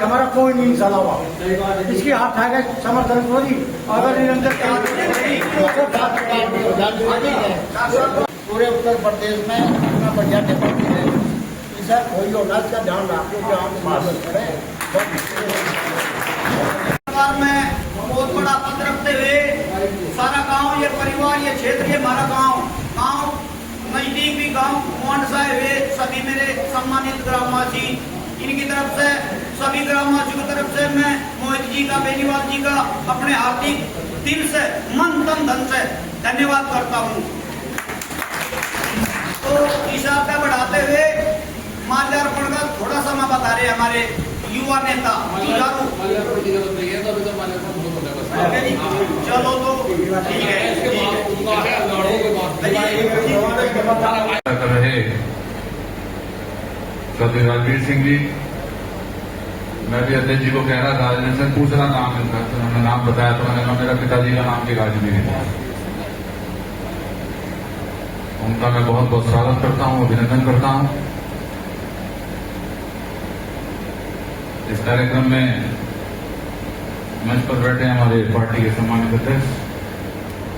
हमारा कोई नहीं चला हुआ। इसकी हाथ उठाएगा समर्थन मोदी अगर निरंतर पूरे उत्तर प्रदेश में अपना बजट पार्टी है, इसे कोई होना इसका ध्यान रखो कि आप मदद करें। सरकार में बहुत बड़ा पद रखते हुए सारा गांव, ये परिवार, ये क्षेत्र, ये हमारा गांव नजदीक भी गांव कुआंडसा हुए सभी मेरे सम्मानित ग्रामवासी, इनकी तरफ से सभी ग्रामवासियों की तरफ से मैं मोहित जी का, बेनीवाल जी का अपने हार्दिक दिल से, मन तन धन से धन्यवाद करता हूँ। तो इस आगे बढ़ाते हुए माल्यार्पण का थोड़ा सा मैं बता रहे हमारे युवा नेता चलो तो ठीक है। कर रहे श्री राजवीर सिंह जी, मैं भी अध्यक्ष जी को कह रहा था, जैसे पूछना नाम इनका, तो उन्होंने नाम बताया तो मैंने कहा मेरा पिताजी का नाम भी राजवीर है। उनका मैं बहुत बहुत स्वागत करता हूँ, अभिनंदन करता हूँ। इस कार्यक्रम में मंच पर बैठे हमारे पार्टी के सम्मानित अध्यक्ष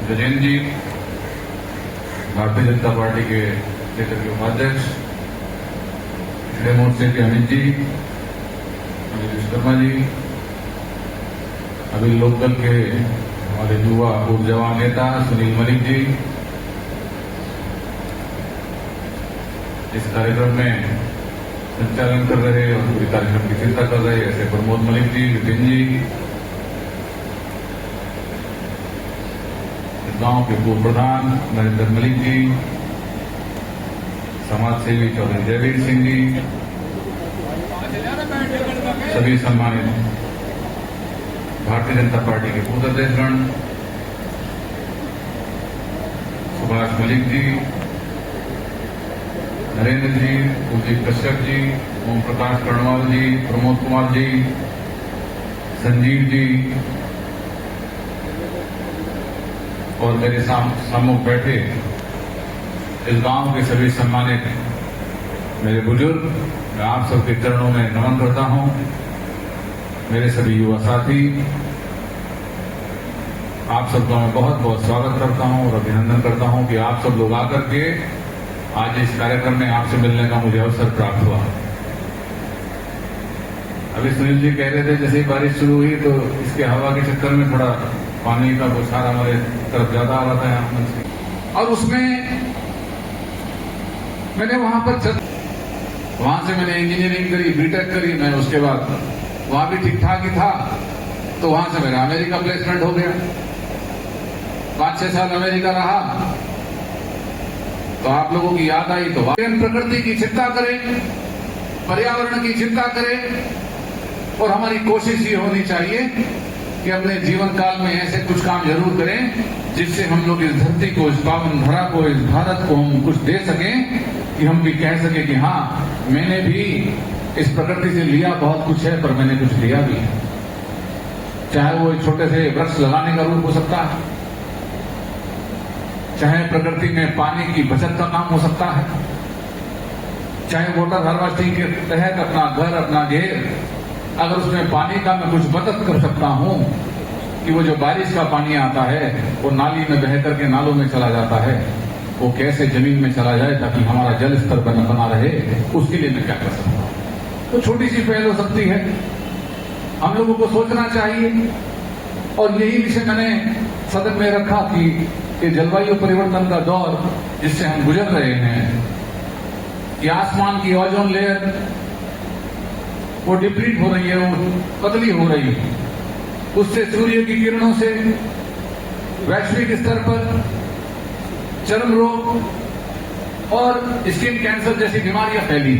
गजेंद्र जी, भारतीय जनता पार्टी के क्षेत्र के उपाध्यक्ष श्री मोर्चे के अमित जी, अमित विश्वकर्मा जी, अभी लोकदल के हमारे युवा ऊर्जावान नेता सुनील मलिक जी, इस कार्यक्रम में संचालन कर रहे और पूरी कार्यक्रम की चिंता कर रहे ऐसे प्रमोद मलिक जी, विपिन जी, गांव के पूर्व प्रधान नरेंद्र मलिक जी, समाज सेवी चौधरी जयवीर सिंह जी, सभी सम्मानित भारतीय जनता पार्टी के बूथ अध्यक्षगण, सुभाष मलिक जी, नरेंद्र जी, कुलदीप कश्यप जी, ओम प्रकाश कर्णवाल जी, प्रमोद कुमार जी, संजीव जी और मेरे सम्मुख बैठे इस गांव के सभी सम्मानित मेरे बुजुर्ग, मैं आप सबके चरणों में नमन करता हूं। मेरे सभी युवा साथी, आप सबका मैं बहुत बहुत स्वागत करता हूं और अभिनंदन करता हूं कि आप सब लोग आकर के आज इस कार्यक्रम में आपसे मिलने का मुझे अवसर प्राप्त हुआ। अभी सुनील जी कह रहे थे जैसे ही बारिश शुरू हुई तो इसके हवा के चक्कर में थोड़ा पानी का बुछार हमारे तरफ ज्यादा आ रहा था यहाँ से, और उसमें मैंने वहां से मैंने इंजीनियरिंग करी, बीटेक करी, मैं उसके बाद वहां भी ठीक ठाक ही था, तो वहां से मेरा अमेरिका प्लेसमेंट हो गया। 5-6 साल अमेरिका रहा तो आप लोगों की याद आई तो प्रकृति की चिंता करें, पर्यावरण की चिंता करें, और हमारी कोशिश ये होनी चाहिए कि अपने जीवन काल में ऐसे कुछ काम जरूर करें जिससे हम लोग इस धरती को, इस पावन धरा को, इस भारत को हम कुछ दे सकें कि हम भी कह सके कि हाँ, मैंने भी इस प्रकृति से लिया बहुत कुछ है, पर मैंने कुछ दिया भी है। चाहे वो एक छोटे से वृक्ष लगाने का रूप हो सकता है, चाहे प्रकृति में पानी की बचत का काम हो सकता है, चाहे वाटर हार्वेस्टिंग के तहत अपना घर, अपना घेर, अगर उसमें पानी का मैं कुछ मदद कर सकता हूं कि वो जो बारिश का पानी आता है वो नाली में बह करके नालों में चला जाता है, वो कैसे जमीन में चला जाए ताकि हमारा जल स्तर बना रहे, उसके लिए मैं क्या कर सकता हूं। तो छोटी सी पहल हो सकती है, हम लोगों को सोचना चाहिए। और यही विषय मैंने सदन में रखा कि जलवायु परिवर्तन का दौर जिससे हम गुजर रहे हैं, कि आसमान की ओजोन लेयर वो डिप्लीट हो रही है, वो पतली हो रही है, उससे सूर्य की किरणों से वैश्विक स्तर पर चर्म रोग और स्किन कैंसर जैसी बीमारियां फैली।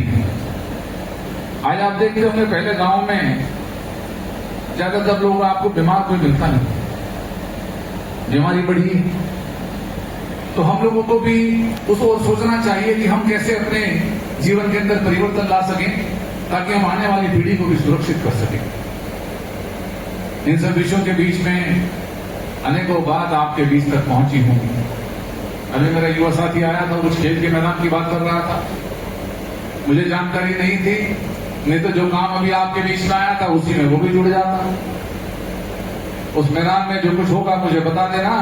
आज आप देखते होंगे पहले गांव में ज्यादातर लोग आपको बीमार कोई मिलता नहीं, बीमारी बढ़ी। तो हम लोगों को भी उस ओर सोचना चाहिए कि हम कैसे अपने जीवन के अंदर परिवर्तन ला सकें ताकि हम आने वाली पीढ़ी को भी सुरक्षित कर सकें। इन सब विषयों के बीच में अनेकों बात आपके बीच तक पहुंची होंगी। अभी मेरा युवा साथी आया था, कुछ खेल के मैदान की बात कर रहा था, मुझे जानकारी नहीं थी नहीं तो जो काम अभी आपके बीच में आया था उसी में वो भी जुड़ जाता। उस मैदान में जो कुछ होगा मुझे बता देना।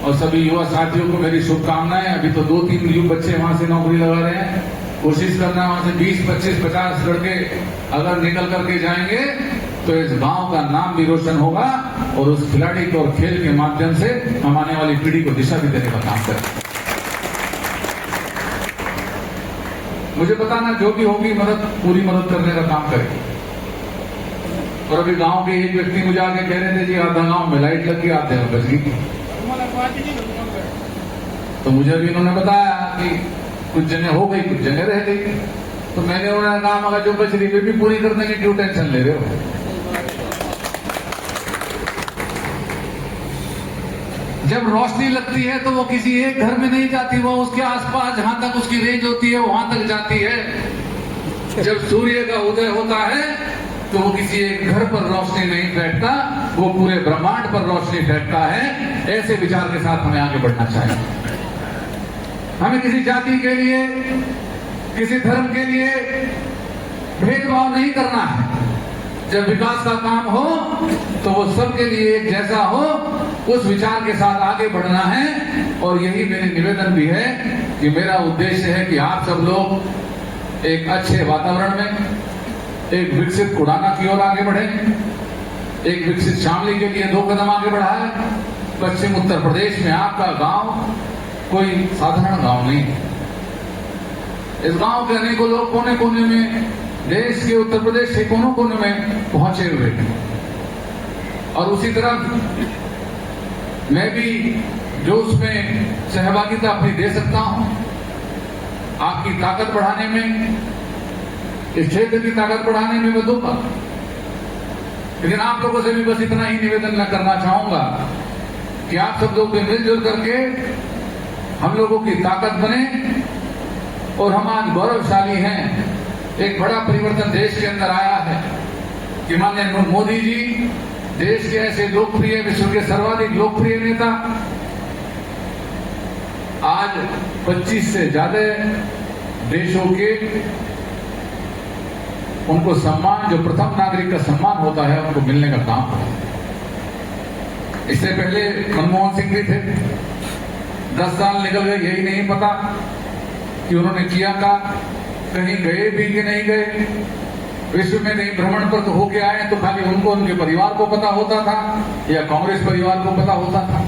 और सभी युवा साथियों को मेरी शुभकामनाएं। अभी तो 2-3 युवा बच्चे वहां से नौकरी लगा रहे हैं। कोशिश करना वहां से 20, 25, 50 लड़के अगर निकल करके जाएंगे तो इस गांव का नाम भी रोशन होगा और उस खिलाड़ी को और खेल के माध्यम से हम आने वाली पीढ़ी को दिशा भी देने का काम करें। मुझे बताना जो भी होगी मदद, पूरी मदद करने का काम करें। और अभी गांव के एक व्यक्ति मुझे आके कह रहे थे जी आधा गांव में लाइट लग गई, आधे में बच गई। तो मुझे अभी उन्होंने बताया कि कुछ जगह हो गई, कुछ जगह रह गई। तो मैंने उन्होंने कहा मगर जो बच रही वे भी पूरी करने की क्यों टेंशन ले रहे हो। जब रोशनी लगती है तो वो किसी एक घर में नहीं जाती, वो उसके आसपास जहां तक उसकी रेंज होती है वहां तक जाती है। जब सूर्य का उदय होता है तो वो किसी एक घर पर रोशनी नहीं फेंकता, वो पूरे ब्रह्मांड पर रोशनी फेंकता है। ऐसे विचार के साथ हमें आगे बढ़ना चाहिए। हमें किसी जाति के लिए, किसी धर्म के लिए भेदभाव नहीं करना है। जब विकास का काम हो तो वो सबके लिए एक जैसा हो, उस विचार के साथ आगे बढ़ना है। और यही मेरी निवेदन भी है कि मेरा उद्देश्य है कि आप सब लोग एक अच्छे वातावरण में, एक विकसित कुड़ाना की ओर आगे बढ़े। एक विकसित शामली के लिए 2 कदम आगे बढ़ा है। पश्चिम उत्तर प्रदेश में आपका गांव कोई साधारण गांव नहीं। इस गांव के अनेकों लोग कोने कोने में, देश के उत्तर प्रदेश के कोनों कोने में पहुंचे हुए हैं। और उसी तरह मैं भी जो उसमें सहभागिता अपनी दे सकता हूं, आपकी ताकत बढ़ाने में, इस क्षेत्र की ताकत बढ़ाने में मैं दूंगा। लेकिन आप लोगों से भी बस इतना ही निवेदन मैं करना चाहूंगा कि आप सब लोग मिलजुल करके हम लोगों की ताकत बने। और हम आज गौरवशाली हैं। एक बड़ा परिवर्तन देश के अंदर आया है कि माननीय मोदी जी देश के ऐसे लोकप्रिय, विश्व के सर्वाधिक लोकप्रिय नेता, आज 25 से ज्यादा देशों के उनको सम्मान, जो प्रथम नागरिक का सम्मान होता है, उनको मिलने का काम है। इससे पहले मनमोहन सिंह भी थे। 10 साल निकल गए, यही नहीं पता कि उन्होंने किया का, कहीं गए भी कि नहीं गए। विश्व में कहीं भ्रमण पर तो होके आए तो खाली उनको, उनके परिवार को पता होता था या कांग्रेस परिवार को पता होता था।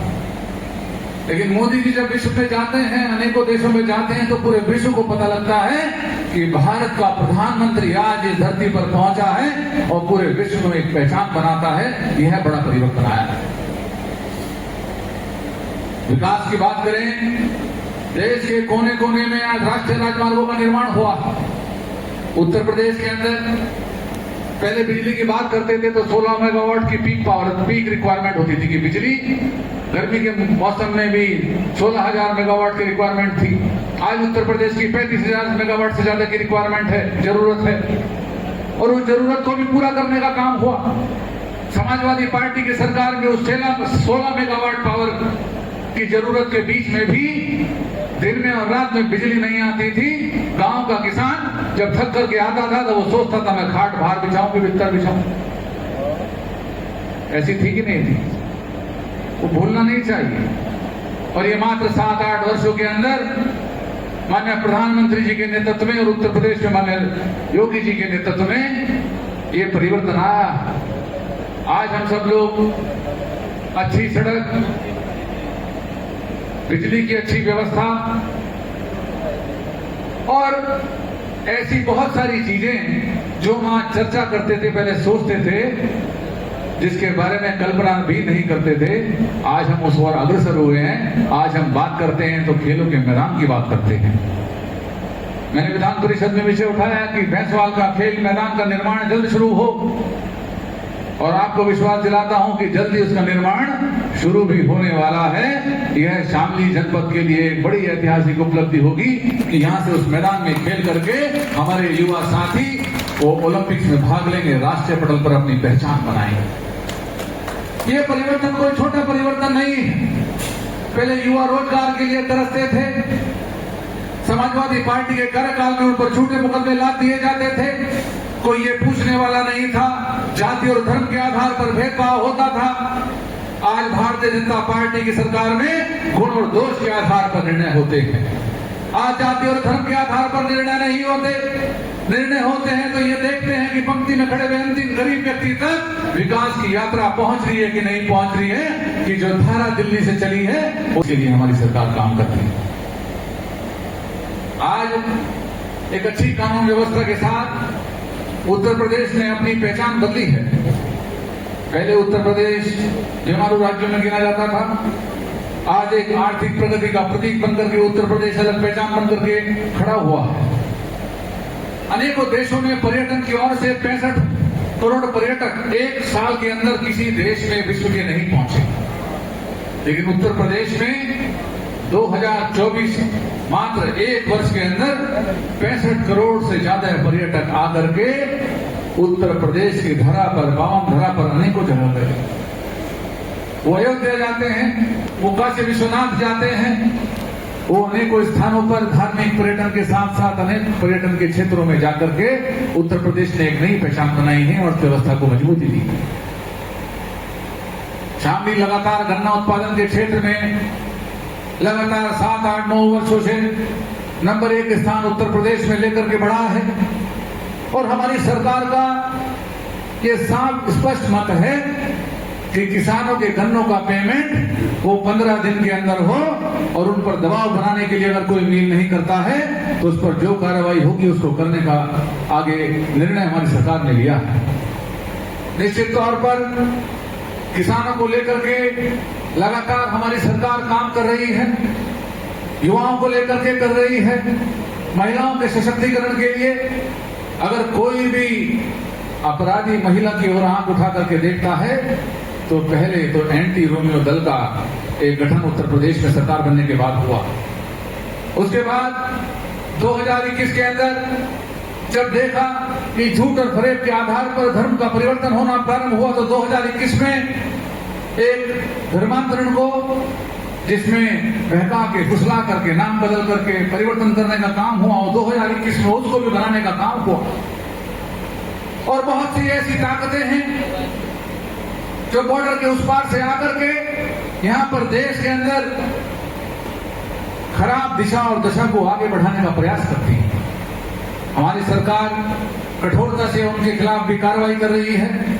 लेकिन मोदी जी जब विश्व में जाते हैं, अनेकों देशों में जाते हैं, तो पूरे विश्व को पता लगता है कि भारत का प्रधानमंत्री आज इस धरती पर पहुंचा है और पूरे विश्व में एक पहचान बनाता है। यह बड़ा परिवर्तन आया है। विकास की बात करें, देश के कोने कोने में आज राष्ट्रीय राजमार्गों का निर्माण हुआ। उत्तर प्रदेश के अंदर पहले बिजली की बात करते थे तो 16 मेगावाट की पीक रिक्वायरमेंट होती थी कि बिजली गर्मी के मौसम में भी 16,000 मेगावाट की रिक्वायरमेंट थी। आज उत्तर प्रदेश की 35,000 मेगावाट से ज्यादा की रिक्वायरमेंट है, जरूरत है। और उस जरूरत को भी पूरा करने का काम हुआ। समाजवादी पार्टी की सरकार में उस 16 मेगावाट पावर की जरूरत के बीच में भी दिन में और रात में बिजली नहीं आती थी। गांव का किसान जब थक करके आता था तो वो सोचता था मैं खाट बाहर बिछाऊं कि बिस्तर बिछाऊं। ऐसी थी कि नहीं थी? वो भूलना नहीं चाहिए। और ये मात्र 7-8 वर्षों के अंदर माननीय प्रधानमंत्री जी के नेतृत्व में और उत्तर प्रदेश में माननीय योगी जी के नेतृत्व में ये परिवर्तन आया। आज हम सब लोग अच्छी सड़क, बिजली की अच्छी व्यवस्था और ऐसी बहुत सारी चीजें जो हम आज चर्चा करते थे, पहले सोचते थे, जिसके बारे में कल्पना भी नहीं करते थे, आज हम उस ओर अग्रसर हुए हैं। आज हम बात करते हैं तो खेलों के मैदान की बात करते हैं। मैंने विधान परिषद में विषय उठाया कि भैंसवाल का खेल मैदान का निर्माण जल्द शुरू हो और आपको विश्वास दिलाता हूं कि जल्दी उसका निर्माण शुरू भी होने वाला है। यह शामली जनपद के लिए एक बड़ी ऐतिहासिक उपलब्धि होगी कि यहां से उस मैदान में खेल करके हमारे युवा साथी वो ओलंपिक्स में भाग लेंगे, राष्ट्रीय पटल पर अपनी पहचान बनाएंगे। ये परिवर्तन कोई छोटा परिवर्तन नहीं है। पहले युवा रोजगार के लिए तरसते थे। समाजवादी पार्टी के कार्यकाल में उन पर झूठे मुकदमे लाद दिए जाते थे। कोई ये पूछने वाला नहीं था। जाति और धर्म के आधार पर भेदभाव होता था। आज भारतीय जनता पार्टी की सरकार में गुण और दोष के आधार पर निर्णय होते हैं। आज जाति और धर्म के आधार पर निर्णय नहीं होते। निर्णय होते हैं तो ये देखते हैं कि पंक्ति में खड़े हुए अंतिम गरीब व्यक्ति तक विकास की यात्रा पहुंच रही है कि नहीं पहुंच रही है, कि जो धारा दिल्ली से चली है उसके लिए हमारी सरकार काम कर रही है। आज एक अच्छी कानून व्यवस्था के साथ उत्तर प्रदेश ने अपनी पहचान बदली है। पहले उत्तर प्रदेश बेमारू राज्यों में गिना जाता था। आज एक आर्थिक प्रगति का प्रतीक बनकर के उत्तर प्रदेश अलग पहचान बनकर के खड़ा हुआ है। अनेकों देशों में पर्यटन की ओर से 65 करोड़ पर्यटक एक साल के अंदर किसी देश में विश्व के नहीं पहुंचे, लेकिन उत्तर प्रदेश में 2024 मात्र एक वर्ष के अंदर 65 करोड़ से ज्यादा पर्यटक आकर के उत्तर प्रदेश की धरा पर, पावन धरा पर अनेकों जगह गए। वो अयोध्या जाते हैं, वो काशी विश्वनाथ जाते हैं, वो अनेकों स्थानों पर धार्मिक पर्यटन के साथ साथ अनेक पर्यटन के क्षेत्रों में जाकर के उत्तर प्रदेश ने एक नई पहचान बनाई है और व्यवस्था को मजबूती दी है। शामली लगातार गन्ना उत्पादन के क्षेत्र में लगातार 7, 8, 9 वर्षों से नंबर 1 स्थान उत्तर प्रदेश में लेकर के बढ़ा है। और हमारी सरकार का ये साफ स्पष्ट मत है कि किसानों के गन्नों का पेमेंट वो 15 दिन के अंदर हो, और उन पर दबाव बनाने के लिए अगर कोई मील नहीं करता है तो उस पर जो कार्रवाई होगी उसको करने का आगे निर्णय हमारी सरकार ने लिया है। निश्चित तौर पर किसानों को लेकर के लगातार हमारी सरकार काम कर रही है, युवाओं को लेकर के कर रही है, महिलाओं के सशक्तिकरण के लिए। अगर कोई भी अपराधी महिला की ओर आंख उठा करके देखता है तो पहले तो एंटी रोमियो दल का एक गठन उत्तर प्रदेश में सरकार बनने के बाद हुआ। उसके बाद 2021 के अंदर जब देखा कि झूठ और फरेब के आधार पर धर्म का परिवर्तन होना प्रारंभ हुआ, तो 2021 में एक धर्मांतरण को, जिसमें बहका के, फुसला करके, नाम बदल करके परिवर्तन करने का काम हुआ, और 2021 में उसको भी बनाने का काम हुआ। और बहुत सी ऐसी ताकतें हैं जो बॉर्डर के उस पार से आकर के यहां पर देश के अंदर खराब दिशा और दशा को आगे बढ़ाने का प्रयास करती है। हमारी सरकार कठोरता से उनके खिलाफ भी कार्रवाई कर रही है।